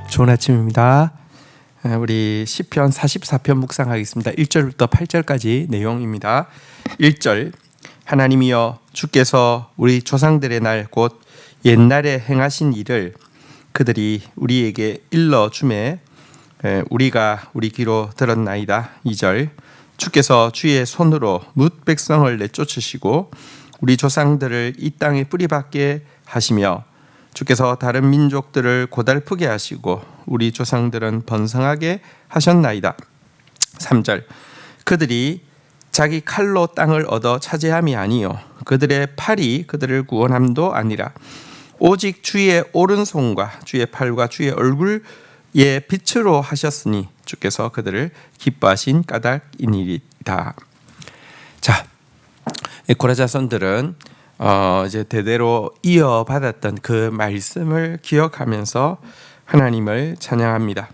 좋은 아침입니다. 우리 시편 44편 묵상하겠습니다. 1절부터 8절까지 내용입니다. 1절 하나님이여 주께서 우리 조상들의 날 곧 옛날에 행하신 일을 그들이 우리에게 일러주매 우리가 우리 귀로 들었나이다. 2절 주께서 주의 손으로 뭇 백성을 내쫓으시고 우리 조상들을 이 땅에 뿌리박게 하시며 주께서 다른 민족들을 고달프게 하시고 우리 조상들은 번성하게 하셨나이다. 3절 그들이 자기 칼로 땅을 얻어 차지함이 아니요 그들의 팔이 그들을 구원함도 아니라 오직 주의 오른손과 주의 팔과 주의 얼굴의 빛으로 하셨으니 주께서 그들을 기뻐하신 까닭이니이다. 자, 고라자손들은 이제 대대로 이어받았던 그 말씀을 기억하면서 하나님을 찬양합니다.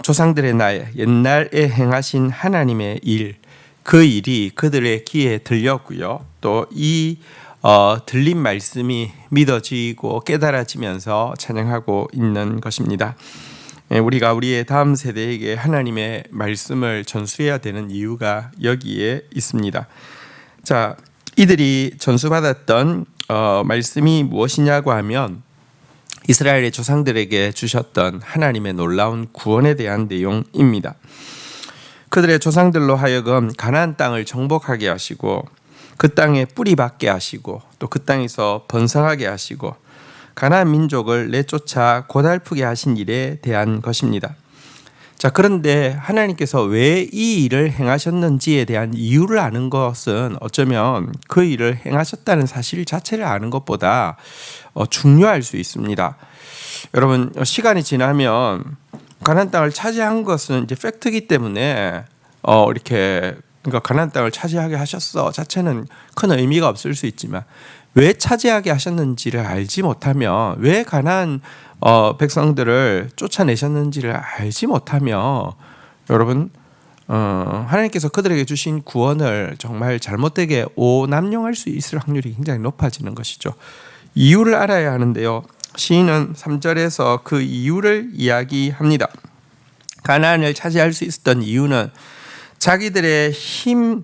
조상들의 날 옛날에 행하신 하나님의 일, 그 일이 그들의 귀에 들렸고요. 또 이 들린 말씀이 믿어지고 깨달아지면서 찬양하고 있는 것입니다. 우리가 우리의 다음 세대에게 하나님의 말씀을 전수해야 되는 이유가 여기에 있습니다. 자, 이들이 전수받았던 말씀이 무엇이냐고 하면 이스라엘의 조상들에게 주셨던 하나님의 놀라운 구원에 대한 내용입니다. 그들의 조상들로 하여금 가나안 땅을 정복하게 하시고 그 땅에 뿌리 박게 하시고 또 그 땅에서 번성하게 하시고 가나안 민족을 내쫓아 고달프게 하신 일에 대한 것입니다. 자, 그런데 하나님께서 왜 이 일을 행하셨는지에 대한 이유를 아는 것은 어쩌면 그 일을 행하셨다는 사실 자체를 아는 것보다 중요할 수 있습니다. 여러분, 시간이 지나면 가나안 땅을 차지한 것은 이제 팩트이기 때문에 이렇게 그러니까 가나안 땅을 차지하게 하셨어 자체는 큰 의미가 없을 수 있지만 왜 차지하게 하셨는지를 알지 못하면 왜 가나안 백성들을 쫓아내셨는지를 알지 못하면 여러분 하나님께서 그들에게 주신 구원을 정말 잘못되게 오남용할 수 있을 확률이 굉장히 높아지는 것이죠. 이유를 알아야 하는데요. 시인은 3절에서 그 이유를 이야기합니다. 가나안을 차지할 수 있었던 이유는 자기들의 힘,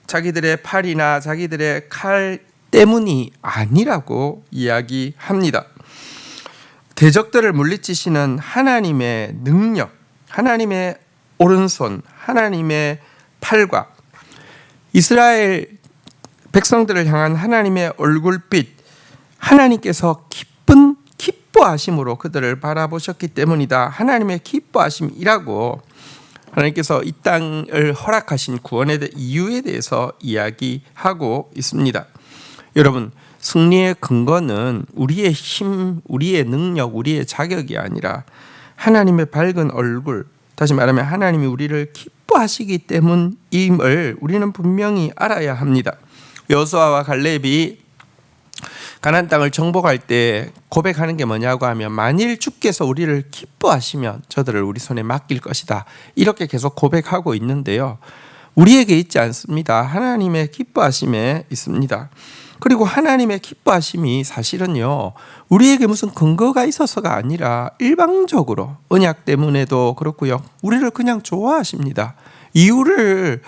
자기들의 팔이나 자기들의 칼 때문이 아니라고 이야기합니다. 대적들을 물리치시는 하나님의 능력, 하나님의 오른손, 하나님의 팔과 이스라엘 백성들을 향한 하나님의 얼굴빛, 하나님께서 기뻐하심으로 그들을 바라보셨기 때문이다. 하나님의 기뻐하심이라고 하나님께서 이 땅을 허락하신 구원의 이유에 대해서 이야기하고 있습니다. 여러분, 승리의 근거는 우리의 힘, 우리의 능력, 우리의 자격이 아니라 하나님의 밝은 얼굴, 다시 말하면 하나님이 우리를 기뻐하시기 때문임을 우리는 분명히 알아야 합니다. 여호수아와 갈렙이 가나안 땅을 정복할 때 고백하는 게 뭐냐고 하면 만일 주께서 우리를 기뻐하시면 저들을 우리 손에 맡길 것이다. 이렇게 계속 고백하고 있는데요. 우리에게 있지 않습니다. 하나님의 기뻐하심에 있습니다. 그리고 하나님의 기뻐하심이 사실은요, 우리에게 무슨 근거가 있어서가 아니라 일방적으로 언약 때문에도 그렇고요. 우리를 그냥 좋아하십니다. 이유를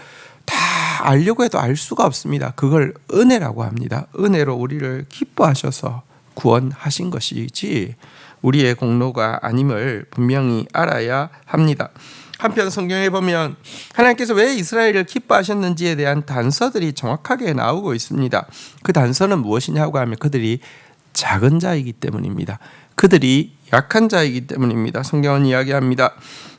다 알려고 해도 알 수가 없습니다. 그걸 은혜라고 합니다. 은혜로 우리를 기뻐하셔서 구원하신 것이지 우리의 공로가 아님을 분명히 알아야 합니다. 한편 성경에 보면 하나님께서 왜 이스라엘을 기뻐하셨는지에 대한 단서들이 정확하게 나오고 있습니다. 그 단서는 무엇이냐고 하면 그들이 작은 자이기 때문입니다. 그들이 약한 자이기 때문입니다. 성경은 이야기합니다.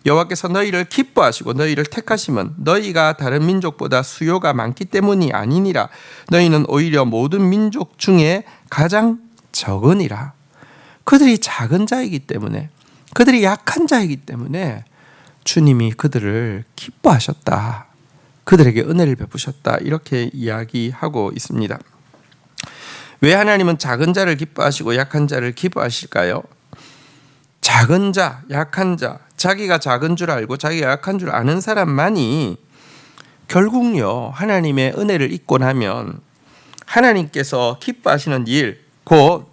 여호와께서 너희를 기뻐하시고 너희를 택하심은 너희가 다른 민족보다 수요가 많기 때문이 아니니라. 너희는 오히려 모든 민족 중에 가장 적으니라. 그들이 작은 자이기 때문에, 그들이 약한 자이기 때문에 주님이 그들을 기뻐하셨다. 그들에게 은혜를 베푸셨다. 이렇게 이야기하고 있습니다. 왜 하나님은 작은 자를 기뻐하시고 약한 자를 기뻐하실까요? 작은 자, 약한 자, 자기가 작은 줄 알고 자기가 약한 줄 아는 사람만이 결국요 하나님의 은혜를 잊고 나면 하나님께서 기뻐하시는 일, 곧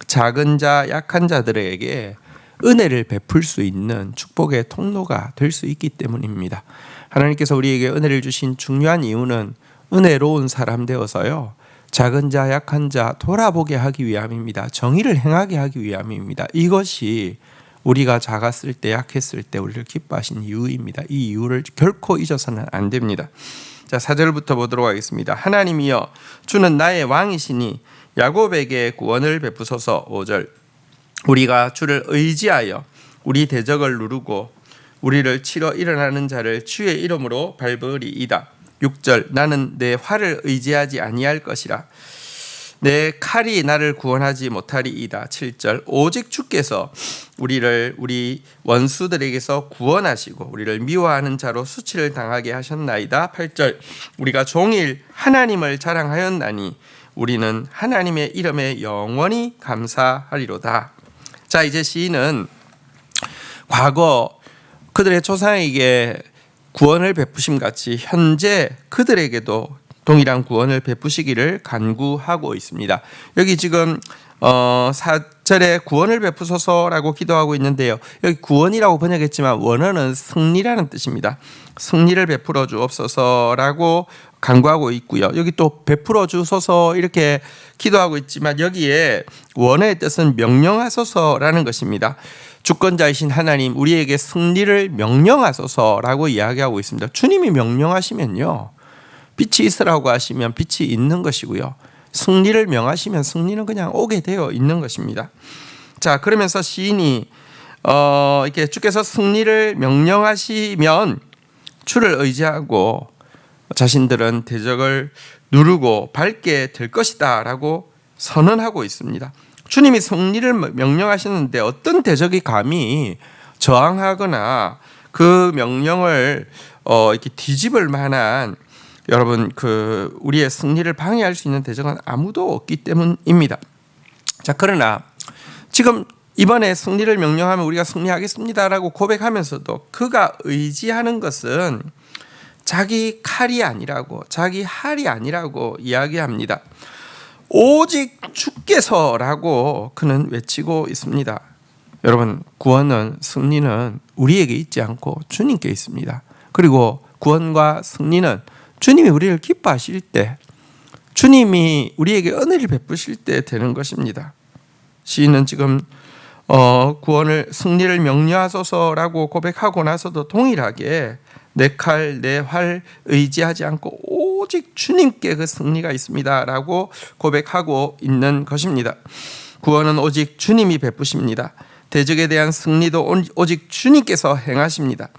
작은 자, 약한 자들에게 은혜를 베풀 수 있는 축복의 통로가 될 수 있기 때문입니다. 하나님께서 우리에게 은혜를 주신 중요한 이유는 은혜로운 사람 되어서요, 작은 자 약한 자 돌아보게 하기 위함입니다. 정의를 행하게 하기 위함입니다. 이것이 우리가 작았을 때 약했을 때 우리를 기뻐하신 이유입니다. 이 이유를 결코 잊어서는 안 됩니다. 자, 4절부터 보도록 하겠습니다. 하나님이여 주는 나의 왕이시니 야곱에게 구원을 베푸소서. 5절 우리가 주를 의지하여 우리 대적을 누르고 우리를 치러 일어나는 자를 주의 이름으로 밟으리이다. 6절 나는 내 활을 의지하지 아니할 것이라 내 칼이 나를 구원하지 못하리이다. 7절 오직 주께서 우리를 우리 원수들에게서 구원하시고 우리를 미워하는 자로 수치를 당하게 하셨나이다. 8절 우리가 종일 하나님을 자랑하였나니 우리는 하나님의 이름에 영원히 감사하리로다. 자, 이제 시인은 과거 그들의 조상에게 구원을 베푸심 같이 현재 그들에게도 동일한 구원을 베푸시기를 간구하고 있습니다. 여기 지금 4절에 구원을 베푸소서라고 기도하고 있는데요. 여기 구원이라고 번역했지만 원어는 승리라는 뜻입니다. 승리를 베풀어 주옵소서라고 간구하고 있고요. 여기 또 베풀어 주소서 이렇게 기도하고 있지만 여기에 원어의 뜻은 명령하소서라는 것입니다. 주권자이신 하나님 우리에게 승리를 명령하소서라고 이야기하고 있습니다. 주님이 명령하시면요, 빛이 있으라고 하시면 빛이 있는 것이고요, 승리를 명하시면 승리는 그냥 오게 되어 있는 것입니다. 자, 그러면서 시인이 이렇게 주께서 승리를 명령하시면 주를 의지하고 자신들은 대적을 누르고 밟게 될 것이다 라고 선언하고 있습니다. 주님이 승리를 명령하시는데 어떤 대적이 감히 저항하거나 그 명령을 이렇게 뒤집을 만한 여러분 우리의 승리를 방해할 수 있는 대적은 아무도 없기 때문입니다. 자, 그러나 지금 이번에 승리를 명령하면 우리가 승리하겠습니다라고 고백하면서도 그가 의지하는 것은 자기 칼이 아니라고 자기 활이 아니라고 이야기합니다. 오직 주께서라고 그는 외치고 있습니다. 여러분, 구원은 승리는 우리에게 있지 않고 주님께 있습니다. 그리고 구원과 승리는 주님이 우리를 기뻐하실 때, 주님이 우리에게 은혜를 베푸실 때 되는 것입니다. 시인은 지금 구원을 승리를 명령하소서라고 고백하고 나서도 동일하게 내 칼, 내 활 의지하지 않고 오직 주님께 그 승리가 있습니다라고 고백하고 있는 것입니다. 구원은 오직 주님이 베푸십니다. 대적에 대한 승리도 오직 주님께서 행하십니다.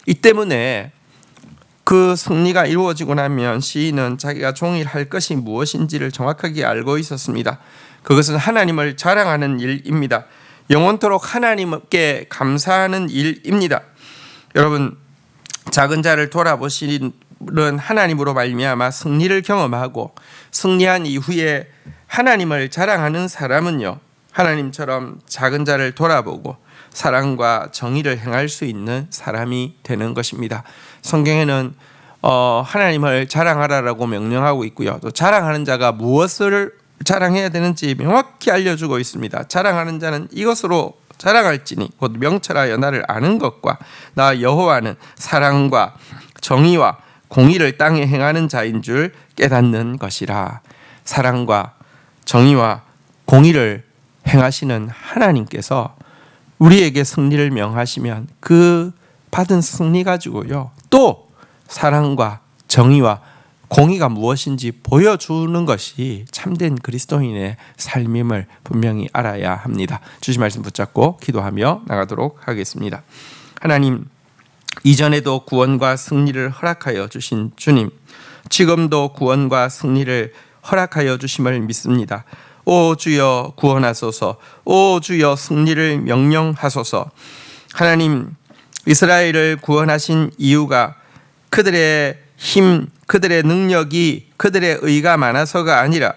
이 때문에 그 승리가 이루어지고 나면 시인은 자기가 종일 할 것이 무엇인지를 정확하게 알고 있었습니다. 그것은 하나님을 자랑하는 일입니다. 영원토록 하나님께 감사하는 일입니다. 여러분, 작은 자를 돌아보시는 하나님으로 말미암아 승리를 경험하고 승리한 이후에 하나님을 자랑하는 사람은요, 하나님처럼 작은 자를 돌아보고 사랑과 정의를 행할 수 있는 사람이 되는 것입니다. 성경에는 하나님을 자랑하라라고 명령하고 있고요, 또 자랑하는 자가 무엇을 자랑해야 되는지 명확히 알려주고 있습니다. 자랑하는 자는 이것으로 자랑할지니 곧 명철하여 나를 아는 것과 나 여호와는 사랑과 정의와 공의를 땅에 행하는 자인 줄 깨닫는 것이라. 사랑과 정의와 공의를 행하시는 하나님께서 우리에게 승리를 명하시면 그 받은 승리 가지고요, 또 사랑과 정의와 공의가 무엇인지 보여주는 것이 참된 그리스도인의 삶임을 분명히 알아야 합니다. 주신 말씀 붙잡고 기도하며 나가도록 하겠습니다. 하나님, 이전에도 구원과 승리를 허락하여 주신 주님, 지금도 구원과 승리를 허락하여 주심을 믿습니다. 오 주여 구원하소서. 오 주여 승리를 명령하소서. 하나님, 이스라엘을 구원하신 이유가 그들의 힘, 그들의 능력이, 그들의 의가 많아서가 아니라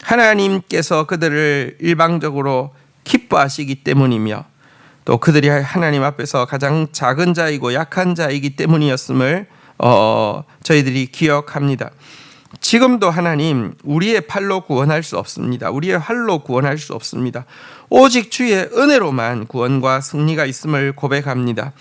하나님께서 그들을 일방적으로 기뻐하시기 때문이며 또 그들이 하나님 앞에서 가장 작은 자이고 약한 자이기 때문이었음을 저희들이 기억합니다. 지금도 하나님 우리의 팔로 구원할 수 없습니다. 우리의 활로 구원할 수 없습니다. 오직 주의 은혜로만 구원과 승리가 있음을 고백합니다.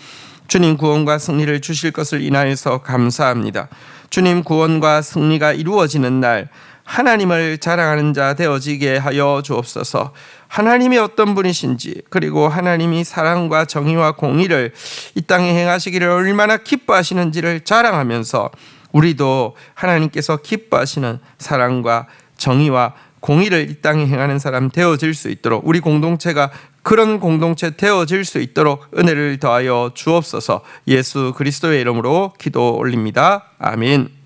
주님 구원과 승리를 주실 것을 인하여서 감사합니다. 주님 구원과 승리가 이루어지는 날 하나님을 자랑하는 자 되어지게 하여 주옵소서. 하나님이 어떤 분이신지, 그리고 하나님이 사랑과 정의와 공의를 이 땅에 행하시기를 얼마나 기뻐하시는지를 자랑하면서 우리도 하나님께서 기뻐하시는 사랑과 정의와 공의를 이 땅에 행하는 사람 되어질 수 있도록, 우리 공동체가 그런 공동체 되어질 수 있도록 은혜를 더하여 주옵소서. 예수 그리스도의 이름으로 기도 올립니다. 아멘.